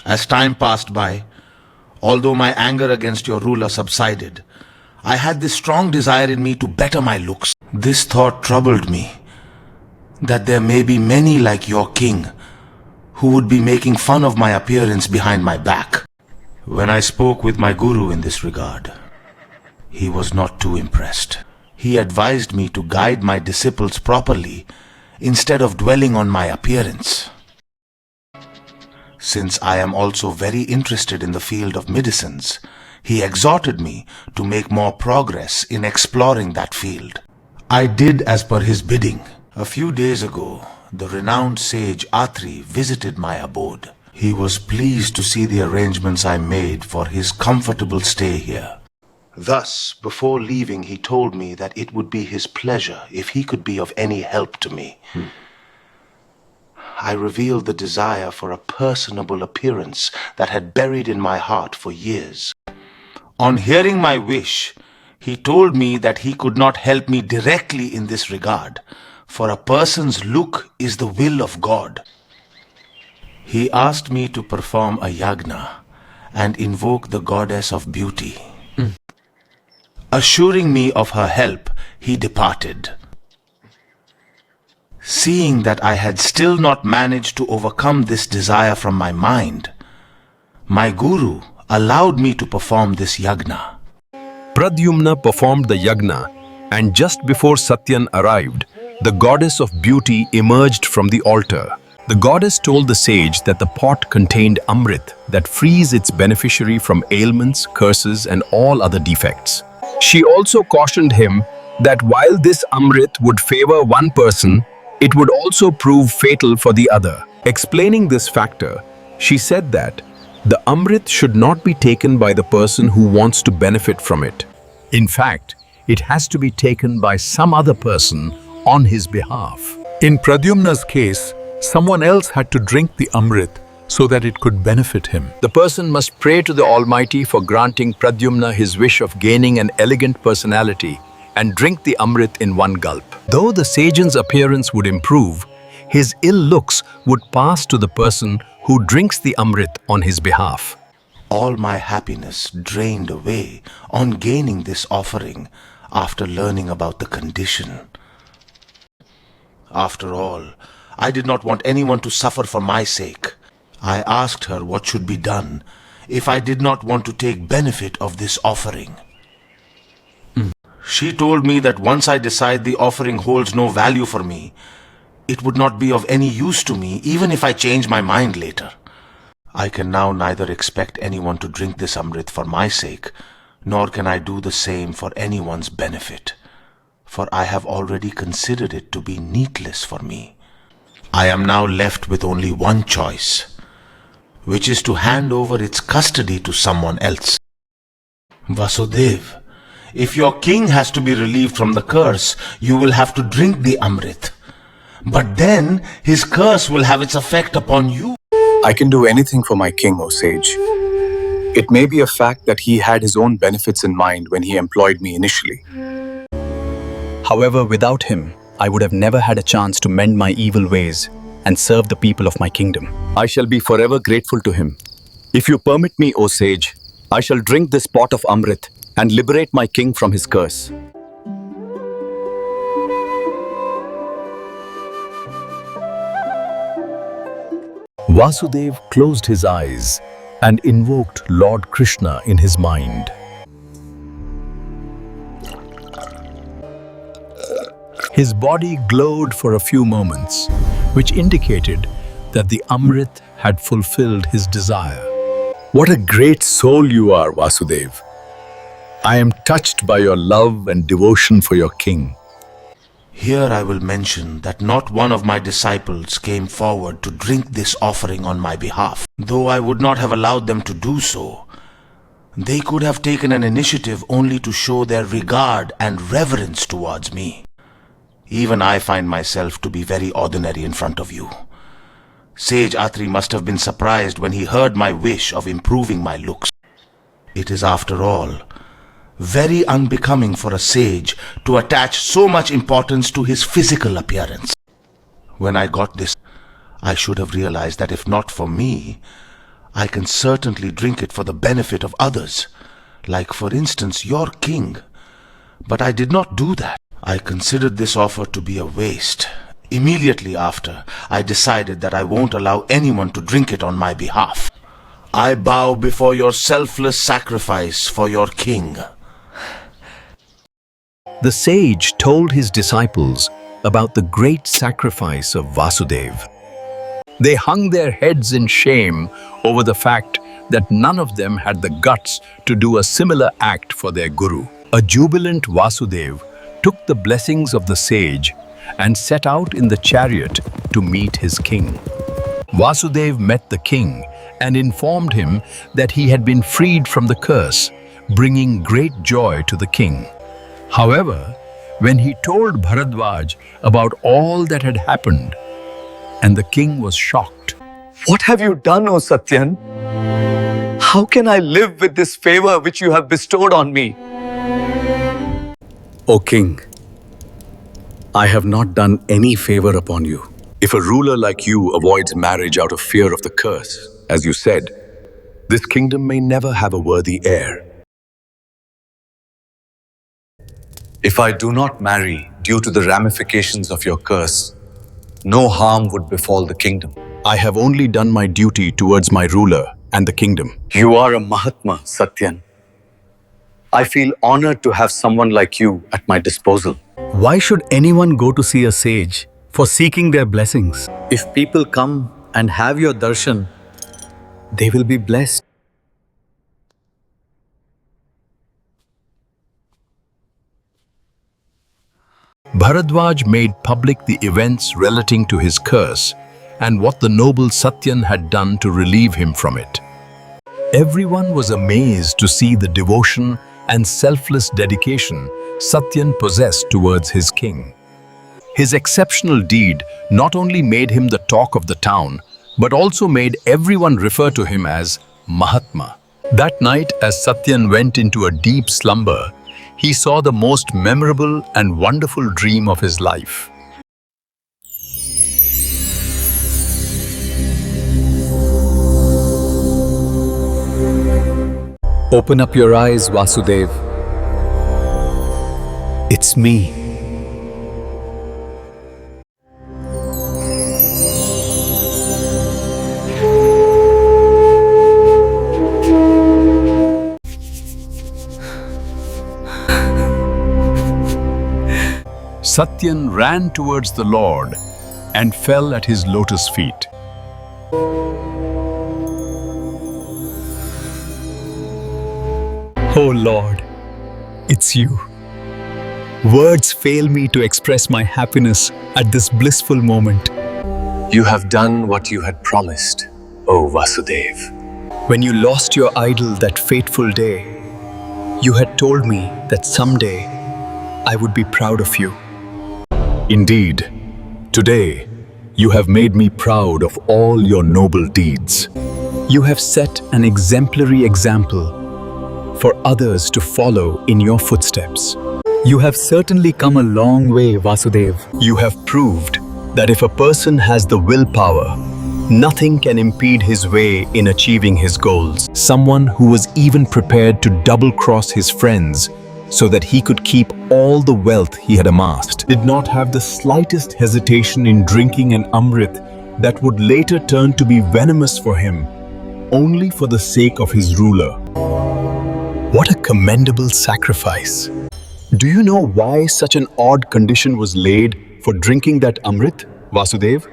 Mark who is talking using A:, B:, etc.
A: As time passed by, although my anger against your ruler subsided, I had this strong desire in me to better my looks. This thought troubled me, that there may be many like your king who would be making fun of my appearance behind my back. When I spoke with my guru in this regard, he was not too impressed. He advised me to guide my disciples properly instead of dwelling on my appearance. Since I am also very interested in the field of medicines, he exhorted me to make more progress in exploring that field. I did as per his bidding. A few days ago, the renowned sage Atri visited my abode. He was pleased to see the arrangements I made for his comfortable stay here. Thus, before leaving, he told me that it would be his pleasure if he could be of any help to me. I revealed the desire for a personable appearance that had buried in my heart for years. On hearing my wish, he told me that he could not help me directly in this regard, for a person's look is the will of God. He asked me to perform a yagna and invoke the goddess of beauty. Assuring me of her help, he departed. Seeing that I had still not managed to overcome this desire from my mind, my guru allowed me to perform this yagna.
B: Pradyumna performed the yagna, and just before Satyan arrived, the goddess of beauty emerged from the altar. The goddess told the sage that the pot contained amrit that frees its beneficiary from ailments, curses, and all other defects. She also cautioned him that while this amrit would favor one person, it would also prove fatal for the other. Explaining this factor, she said that the amrit should not be taken by the person who wants to benefit from it. In fact, it has to be taken by some other person on his behalf.
C: In Pradyumna's case, someone else had to drink the amrit so that it could benefit him.
B: The person must pray to the Almighty for granting Pradyumna his wish of gaining an elegant personality and drink the amrit in one gulp. Though the sage's appearance would improve, his ill looks would pass to the person who drinks the amrit on his behalf.
A: All my happiness drained away on gaining this offering after learning about the condition. After all, I did not want anyone to suffer for my sake. I asked her what should be done if I did not want to take benefit of this offering. She told me that once I decide the offering holds no value for me, it would not be of any use to me even if I change my mind later. I can now neither expect anyone to drink this amrit for my sake, nor can I do the same for anyone's benefit, for I have already considered it to be needless for me. I am now left with only one choice, which is to hand over its custody to someone else. Vasudev, if your king has to be relieved from the curse, you will have to drink the amrit. But then his curse will have its effect upon you.
D: I can do anything for my king, O sage. It may be a fact that he had his own benefits in mind when he employed me initially.
E: However, without him, I would have never had a chance to mend my evil ways and serve the people of my kingdom.
B: I shall be forever grateful to him. If you permit me, O sage, I shall drink this pot of amrit and liberate my king from his curse.
C: Vasudev closed his eyes and invoked Lord Krishna in his mind. His body glowed for a few moments, which indicated that the amrit had fulfilled his desire. What a great soul you are, Vasudev. I am touched by your love and devotion for your king.
A: Here I will mention that not one of my disciples came forward to drink this offering on my behalf. Though I would not have allowed them to do so, they could have taken an initiative only to show their regard and reverence towards me. Even I find myself to be very ordinary in front of you. Sage Atri must have been surprised when he heard my wish of improving my looks. It is, after all, very unbecoming for a sage to attach so much importance to his physical appearance. When I got this, I should have realized that if not for me, I can certainly drink it for the benefit of others, like for instance your king. But I did not do that. I considered this offer to be a waste. Immediately after, I decided that I won't allow anyone to drink it on my behalf. I bow before your selfless sacrifice for your king.
B: The sage told his disciples about the great sacrifice of Vasudev. They hung their heads in shame over the fact that none of them had the guts to do a similar act for their guru. A jubilant Vasudev took the blessings of the sage and set out in the chariot to meet his king. Vasudev met the king and informed him that he had been freed from the curse, bringing great joy to the king. However, when he told Bharadwaj about all that had happened, and the king was shocked.
E: What have you done, O Satyan? How can I live with this favor which you have bestowed on me? O king, I have not done any favor upon you.
D: If a ruler like you avoids marriage out of fear of the curse, as you said, this kingdom may never have a worthy heir. If I do not marry due to the ramifications of your curse, no harm would befall the kingdom.
B: I have only done my duty towards my ruler and the kingdom.
E: You are a Mahatma, Satyan. I feel honored to have someone like you at my disposal.
C: Why should anyone go to see a sage for seeking their blessings?
E: If people come and have your darshan, they will be blessed.
B: Bharadwaj made public the events relating to his curse and what the noble Satyan had done to relieve him from it. Everyone was amazed to see the devotion and selfless dedication Satyan possessed towards his king. His exceptional deed not only made him the talk of the town, but also made everyone refer to him as Mahatma. That night, as Satyan went into a deep slumber, he saw the most memorable and wonderful dream of his life.
C: Open up your eyes, Vasudev. It's me.
B: Satyan ran towards the Lord and fell at his lotus feet.
C: Oh Lord, it's you. Words fail me to express my happiness at this blissful moment.
D: You have done what you had promised, O Vasudev.
C: When you lost your idol that fateful day, you had told me that someday I would be proud of you.
B: Indeed, today you have made me proud of all your noble deeds.
C: You have set an exemplary example for others to follow in your footsteps. You have certainly come a long way, Vasudev.
B: You have proved that if a person has the willpower, nothing can impede his way in achieving his goals. Someone who was even prepared to double-cross his friends so that he could keep all the wealth he had amassed, did not have the slightest hesitation in drinking an amrit that would later turn to be venomous for him, only for the sake of his ruler.
C: What a commendable sacrifice.
B: Do you know why such an odd condition was laid for drinking that amrit, Vasudev?